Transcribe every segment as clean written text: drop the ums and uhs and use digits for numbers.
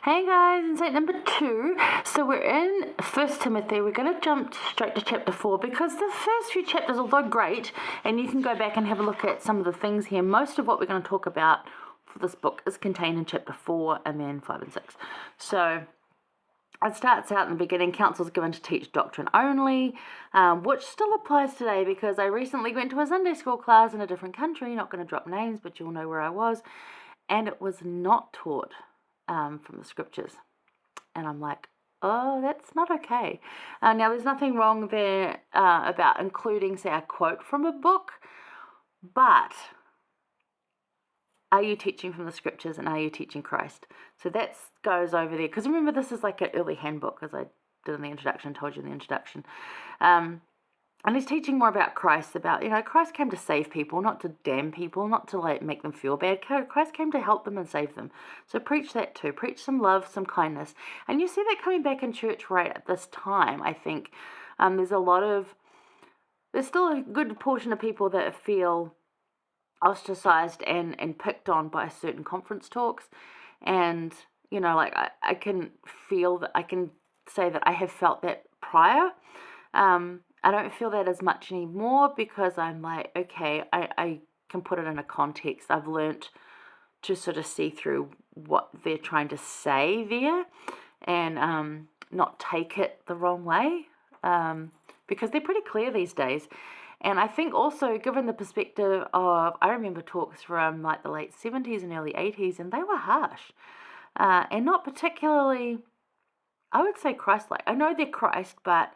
Hey guys, insight number 2. So we're in 1 Timothy. We're going to jump straight to chapter 4 because the first few chapters, although great, and you can go back and have a look at some of the things here, most of what we're going to talk about for this book is contained in chapter 4 and then 5 and 6. So it starts out in the beginning, counsel is given to teach doctrine only, which still applies today because I recently went to a Sunday school class in a different country, not going to drop names, but you'll know where I was, and it was not taught from the scriptures. And I'm like, oh, that's not okay. Now, there's nothing wrong there about including, say, a quote from a book, but are you teaching from the scriptures and are you teaching Christ? So that goes over there. Because remember, this is like an early handbook, as I did in the introduction, told you in the introduction. And he's teaching more about Christ, about, Christ came to save people, not to damn people, not to make them feel bad. Christ came to help them and save them. So preach that too. Preach some love, some kindness. And you see that coming back in church right at this time, I think. There's still a good portion of people that feel ostracized and picked on by certain conference talks. And, I can feel that, I can say that I have felt that prior. I don't feel that as much anymore because I'm like, okay, I can put it in a context. I've learnt to sort of see through what they're trying to say there and not take it the wrong way because they're pretty clear these days. And I think also, given the perspective of, I remember talks from like the late 70s and early 80s, and they were harsh and not particularly, I would say, Christ-like. I know they're Christ, but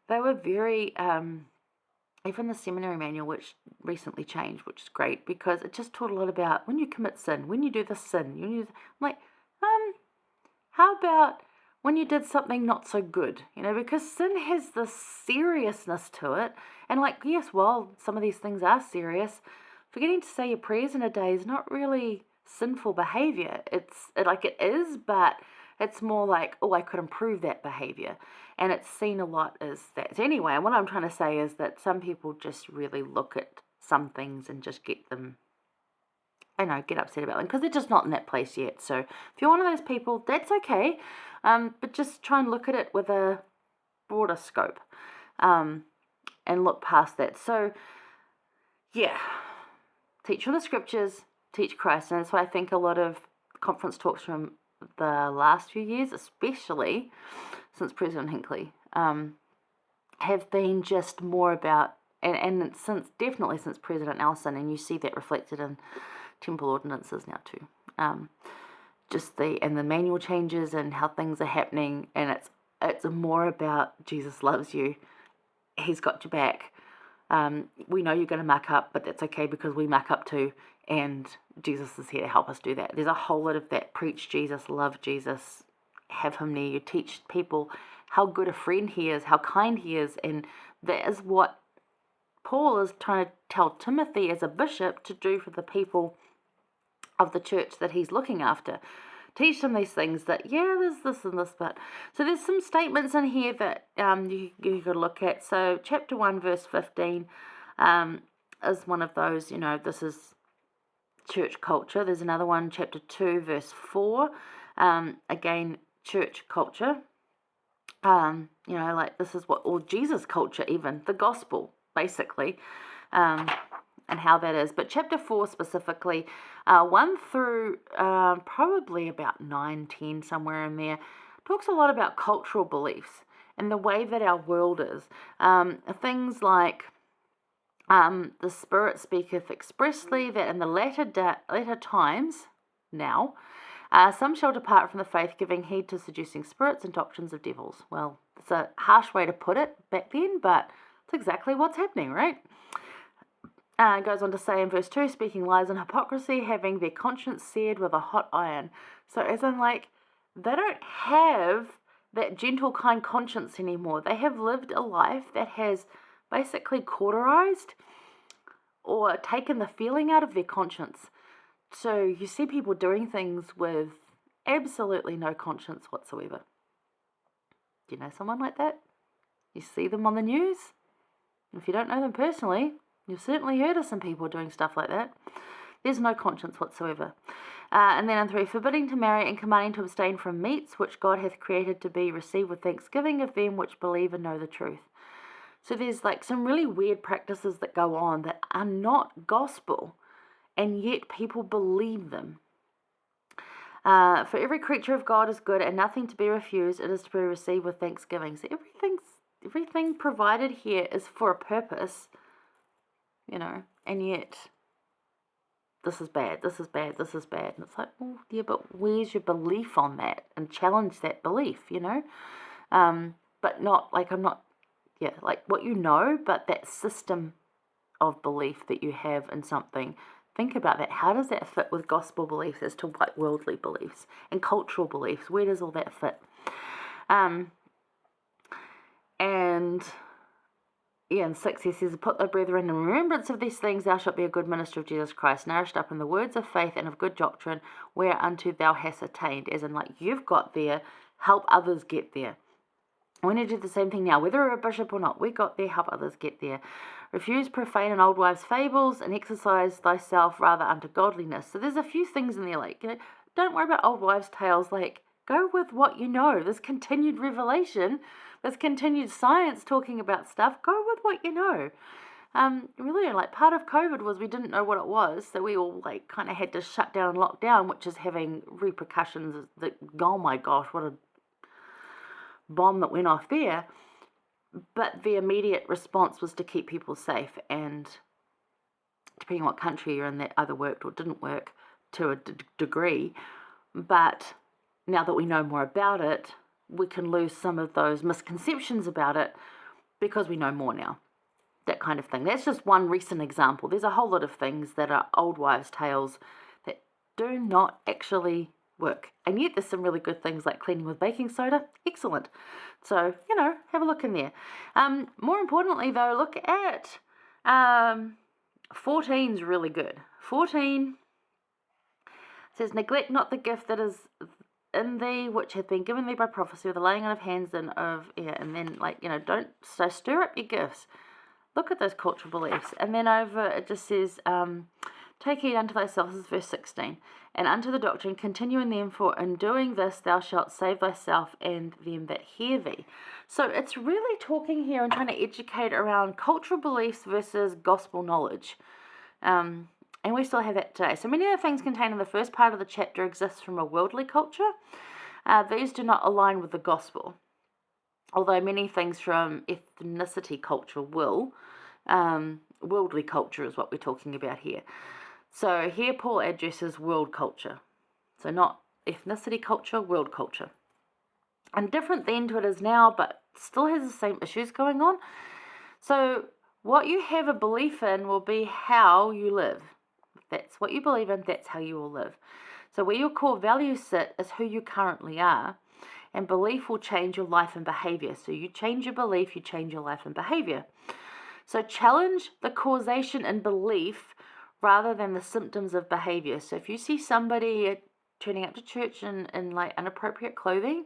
they were very, even the seminary manual, which recently changed, which is great, because it just taught a lot about when you commit sin, when you do this sin, I'm like, how about when you did something not so good, because sin has this seriousness to it, and yes, well, some of these things are serious. Forgetting to say your prayers in a day is not really sinful behavior. It is, but it's more like, oh, I could improve that behavior. And it's seen a lot as that. So anyway, what I'm trying to say is that some people just really look at some things and just get them, get upset about them because they're just not in that place yet. So if you're one of those people, that's okay. But just try and look at it with a broader scope and look past that. So, yeah, teach from the scriptures, teach Christ. And that's why I think a lot of conference talks from the last few years, especially since President Hinckley, have been just more about, and definitely since President Nelson, and you see that reflected in temple ordinances now too. The manual changes and how things are happening, and it's more about Jesus loves you, He's got your back. We know you're going to muck up, but that's okay because we muck up too, and Jesus is here to help us do that. There's a whole lot of that. Preach Jesus, love Jesus, have Him near you, teach people how good a friend He is, how kind He is, and that is what Paul is trying to tell Timothy as a bishop to do for the people of the church that he's looking after. Teach them these things that, there's this and this, but... So there's some statements in here that you could look at. So chapter 1, verse 15 is one of those, this is church culture. There's another one, chapter 2, verse 4. Again, church culture. This is or Jesus culture even, the gospel, basically, and how that is. But chapter 4 specifically, 1 through probably about 9, 10, somewhere in there, talks a lot about cultural beliefs and the way that our world is. Things like, the Spirit speaketh expressly that in the latter times, now, some shall depart from the faith, giving heed to seducing spirits and doctrines of devils. Well, it's a harsh way to put it back then, but it's exactly what's happening, right? It goes on to say in verse 2, speaking lies and hypocrisy, having their conscience seared with a hot iron. So as in, they don't have that gentle, kind conscience anymore. They have lived a life that has basically cauterized or taken the feeling out of their conscience. So you see people doing things with absolutely no conscience whatsoever. Do you know someone like that? You see them on the news? If you don't know them personally, you've certainly heard of some people doing stuff like that. There's no conscience whatsoever. And then in 3, forbidding to marry and commanding to abstain from meats which God hath created to be received with thanksgiving of them which believe and know the truth. So there's like some really weird practices that go on that are not gospel, and yet people believe them. For every creature of God is good and nothing to be refused, it is to be received with thanksgiving. So everything provided here is for a purpose, and yet this is bad, this is bad, this is bad. And it's like, well, yeah, but where's your belief on that? And challenge that belief, but not like like what but that system of belief that you have in something. Think about that. How does that fit with gospel beliefs as to what worldly beliefs and cultural beliefs? Where does all that fit? In 6 he says, put thy brethren in remembrance of these things, thou shalt be a good minister of Jesus Christ, nourished up in the words of faith and of good doctrine, whereunto thou hast attained. As in, like, you've got there, help others get there. We need to do the same thing now, whether we're a bishop or not. We got there, help others get there. Refuse profane and old wives' fables, and exercise thyself rather unto godliness. So there's a few things in there, like, don't worry about old wives' tales. Like, go with what you know. There's continued revelation, there's continued science talking about stuff. Go with what you know. Really, like, part of COVID was we didn't know what it was, so we all like kind of had to shut down and lock down, which is having repercussions that, oh my gosh, what a bomb that went off there. But the immediate response was to keep people safe, and depending on what country you're in, that either worked or didn't work to a degree. But now that we know more about it, we can lose some of those misconceptions about it because we know more now. That kind of thing. That's just one recent example. There's a whole lot of things that are old wives' tales that do not actually work. And yet there's some really good things like cleaning with baking soda. Excellent. So, have a look in there. More importantly, though, look at 14's really good. 14 says, neglect not the gift that is in thee, which hath been given thee by prophecy, with the laying on of hands and then don't stir up your gifts. Look at those cultural beliefs. And then over it just says, take heed unto thyself, this is verse 16, and unto the doctrine, continue in them, for in doing this thou shalt save thyself and them that hear thee. So it's really talking here and trying to educate around cultural beliefs versus gospel knowledge. And we still have that today. So many of the things contained in the first part of the chapter exist from a worldly culture. These do not align with the gospel, although many things from ethnicity culture will. Worldly culture is what we're talking about here. So here Paul addresses world culture. So not ethnicity culture, world culture. And different then to it is now, but still has the same issues going on. So what you have a belief in will be how you live. That's what you believe in, that's how you will live. So where your core values sit is who you currently are, and belief will change your life and behavior. So you change your belief, you change your life and behavior. So challenge the causation in belief rather than the symptoms of behavior. So if you see somebody turning up to church in like inappropriate clothing,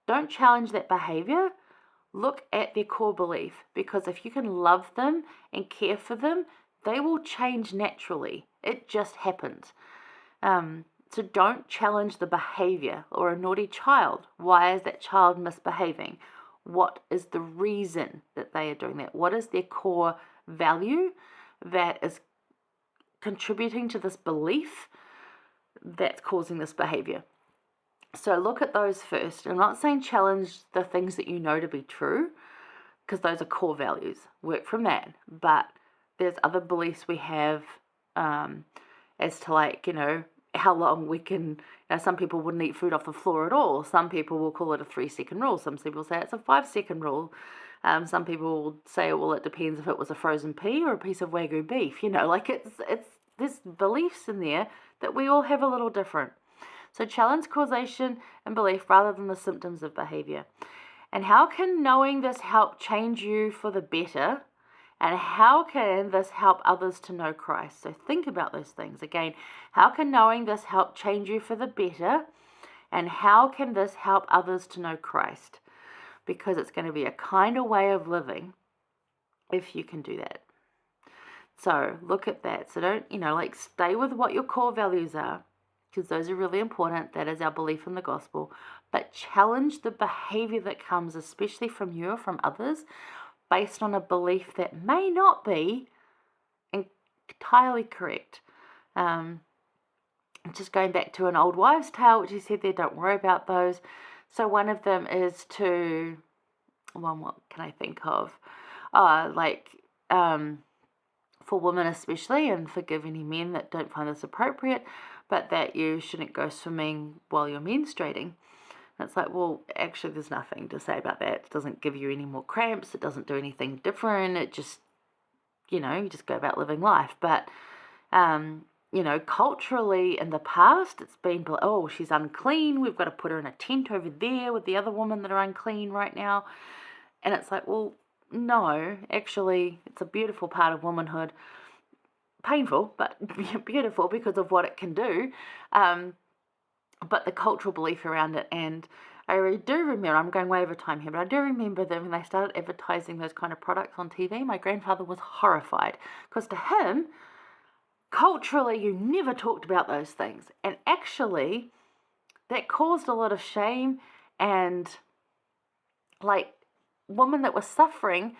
don't challenge that behavior. Look at their core belief, because if you can love them and care for them, they will change naturally. It just happens. So don't challenge the behavior or a naughty child. Why is that child misbehaving? What is the reason that they are doing that? What is their core value that is contributing to this belief that's causing this behavior? So look at those first. I'm not saying challenge the things that you know to be true, because those are core values. Work from that. But there's other beliefs we have as to how long we can, some people wouldn't eat food off the floor at all. Some people will call it a 3-second rule. Some people say it's a 5-second rule. Some people will say, well, it depends if it was a frozen pea or a piece of Wagyu beef. There's beliefs in there that we all have a little different. So challenge causation and belief rather than the symptoms of behavior. And how can knowing this help change you for the better? And how can this help others to know Christ? So think about those things. Again, how can knowing this help change you for the better? And how can this help others to know Christ? Because it's going to be a kinder way of living if you can do that. So look at that. So don't, like stay with what your core values are, because those are really important. That is our belief in the gospel. But challenge the behavior that comes, especially from you or from others, based on a belief that may not be entirely correct. Just going back to an old wives' tale, which he said there, don't worry about those. So one of them is what can I think of? For women especially, and forgive any men that don't find this appropriate, but that you shouldn't go swimming while you're menstruating. And it's like, well, actually there's nothing to say about that. It doesn't give you any more cramps. It doesn't do anything different. It just, you just go about living life. But, culturally in the past, it's been, oh, she's unclean. We've got to put her in a tent over there with the other women that are unclean right now. And it's like, well, no, actually, it's a beautiful part of womanhood. Painful, but beautiful because of what it can do. But the cultural belief around it. And I do remember, I'm going way over time here, but I do remember that when they started advertising those kind of products on TV, my grandfather was horrified. Because to him, culturally, you never talked about those things. And actually, that caused a lot of shame and, women that were suffering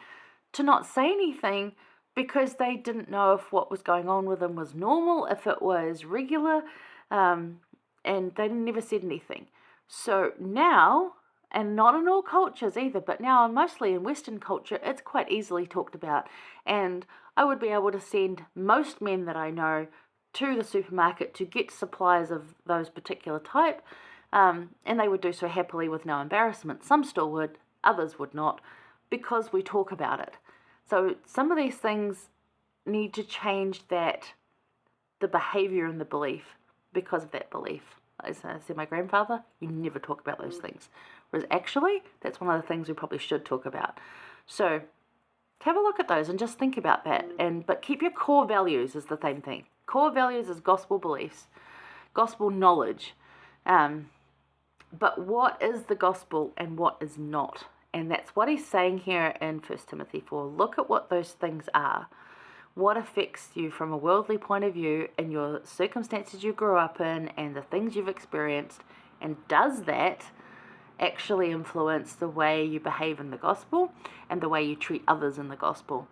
to not say anything because they didn't know if what was going on with them was normal, if it was regular, and they never said anything. So now, and not in all cultures either, but now mostly in Western culture, it's quite easily talked about. And I would be able to send most men that I know to the supermarket to get supplies of those particular type, and they would do so happily with no embarrassment. Some still would, others would not, because we talk about it. So some of these things need to change the behavior and the belief because of that belief. As I said, my grandfather, you never talk about those things. Whereas actually, that's one of the things we probably should talk about. So have a look at those and just think about that. But keep your core values is the same thing. Core values is gospel beliefs, gospel knowledge. But what is the gospel and what is not? And that's what he's saying here in 1 Timothy 4. Look at what those things are. What affects you from a worldly point of view in your circumstances you grew up in and the things you've experienced. And does that actually influence the way you behave in the gospel and the way you treat others in the gospel?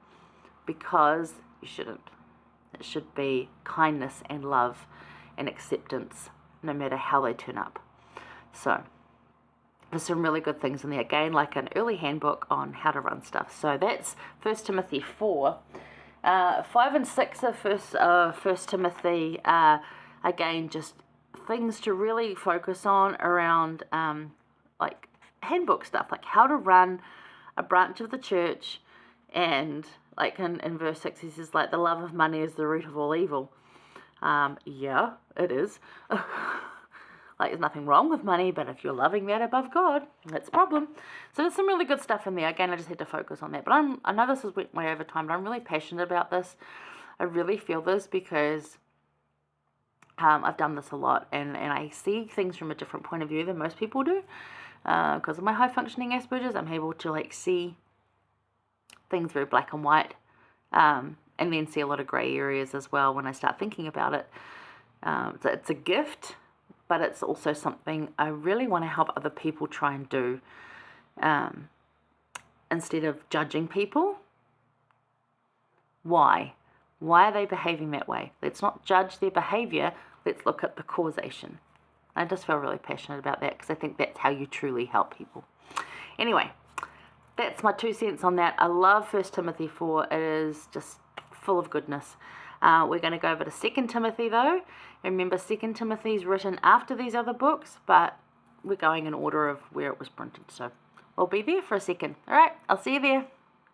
Because you shouldn't. It should be kindness and love and acceptance, no matter how they turn up. So there's some really good things in there. Again, like an early handbook on how to run stuff. So that's 1 Timothy 4. 5 and 6 of 1 Timothy, again, just things to really focus on around handbook stuff, like how to run a branch of the church. And in verse 6, he says, the love of money is the root of all evil. Yeah, it is. There's nothing wrong with money, but if you're loving that above God, that's a problem. So there's some really good stuff in there. Again, I just had to focus on that. But I know this is way over time, but I'm really passionate about this. I really feel this because I've done this a lot, and I see things from a different point of view than most people do. Because of my high-functioning Asperger's, I'm able to see things very black and white, and then see a lot of grey areas as well when I start thinking about it. So it's a gift, but it's also something I really want to help other people try and do. Instead of judging people, why? Why are they behaving that way? Let's not judge their behavior. Let's look at the causation. I just feel really passionate about that because I think that's how you truly help people. Anyway, that's my 2 cents on that. I love 1 Timothy 4. It is just full of goodness. We're going to go over to 2 Timothy though. Remember, 2 Timothy is written after these other books, but we're going in order of where it was printed. So we'll be there for a second. All right, I'll see you there.